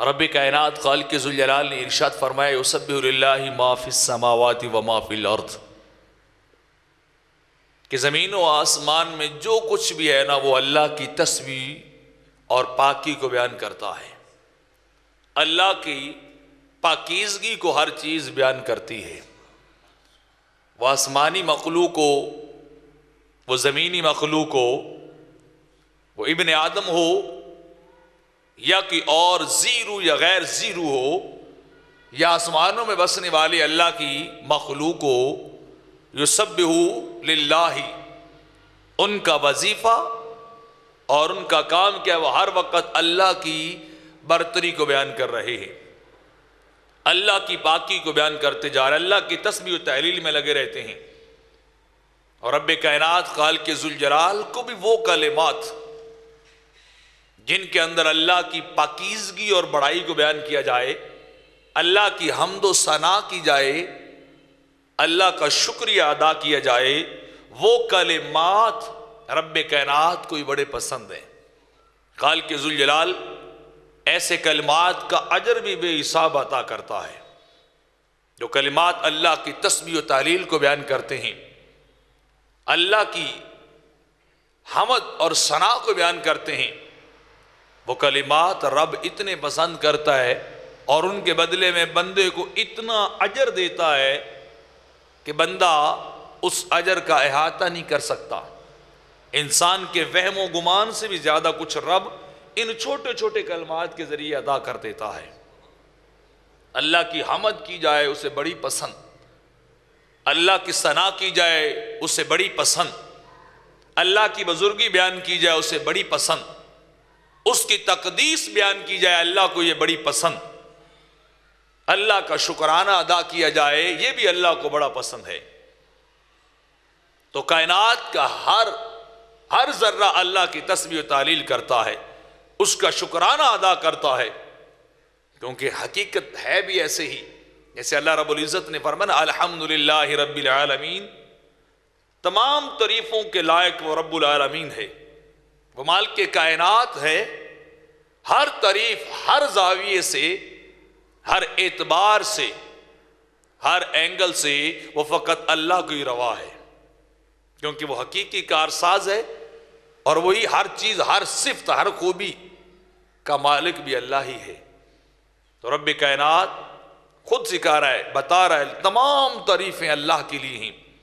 رب کائنات خالق ذوالجلال نے ارشاد فرمایا یسبح للہ ما فی السماوات و ما فی الارض، کہ زمین و آسمان میں جو کچھ بھی ہے نا وہ اللہ کی تسبیح اور پاکی کو بیان کرتا ہے۔ اللہ کی پاکیزگی کو ہر چیز بیان کرتی ہے۔ وہ آسمانی مخلوق ہو، وہ زمینی مخلوق ہو، وہ ابن آدم ہو یا کوئی اور زیرو یا غیر زیرو ہو، یا آسمانوں میں بسنے والے اللہ کی مخلوق ہو، یسبح للہ، ان کا وظیفہ اور ان کا کام کیا ہے، وہ ہر وقت اللہ کی برتری کو بیان کر رہے ہیں، اللہ کی پاکی کو بیان کرتے جا رہے ہیں، اللہ کی تسبیح و تحلیل میں لگے رہتے ہیں۔ اور رب کائنات خالق ذوالجلال کو بھی وہ کلمات جن کے اندر اللہ کی پاکیزگی اور بڑائی کو بیان کیا جائے، اللہ کی حمد و ثنا کی جائے، اللہ کا شکریہ ادا کیا جائے، وہ کلمات رب کائنات کو ہی بڑے پسند ہیں۔ خالق ذوالجلال ایسے کلمات کا اجر بھی بے حساب عطا کرتا ہے، جو کلمات اللہ کی تسبیح و تحلیل کو بیان کرتے ہیں، اللہ کی حمد اور ثنا کو بیان کرتے ہیں، وہ کلمات رب اتنے پسند کرتا ہے اور ان کے بدلے میں بندے کو اتنا اجر دیتا ہے کہ بندہ اس اجر کا احاطہ نہیں کر سکتا۔ انسان کے وہم و گمان سے بھی زیادہ کچھ رب ان چھوٹے چھوٹے کلمات کے ذریعے ادا کر دیتا ہے۔ اللہ کی حمد کی جائے اسے بڑی پسند، اللہ کی ثنا کی جائے اسے بڑی پسند، اللہ کی بزرگی بیان کی جائے اسے بڑی پسند، اس کی تقدیس بیان کی جائے اللہ کو یہ بڑی پسند، اللہ کا شکرانہ ادا کیا جائے یہ بھی اللہ کو بڑا پسند ہے۔ تو کائنات کا ہر ذرہ اللہ کی تسبیح و تحلیل کرتا ہے، اس کا شکرانہ ادا کرتا ہے، کیونکہ حقیقت ہے بھی ایسے ہی جیسے اللہ رب العزت نے فرمایا الحمدللہ رب العالمین، تمام تعریفوں کے لائق وہ رب العالمین ہے، وہ مالک کائنات ہے، ہر تعریف ہر زاویے سے، ہر اعتبار سے، ہر اینگل سے وہ فقط اللہ کو ہی روا ہے، کیونکہ وہ حقیقی کارساز ہے اور وہی ہر چیز، ہر صفت، ہر خوبی کا مالک بھی اللہ ہی ہے۔ تو رب کائنات خود سکھا رہا ہے، بتا رہا ہے تمام تعریفیں اللہ کے لیے ہیں۔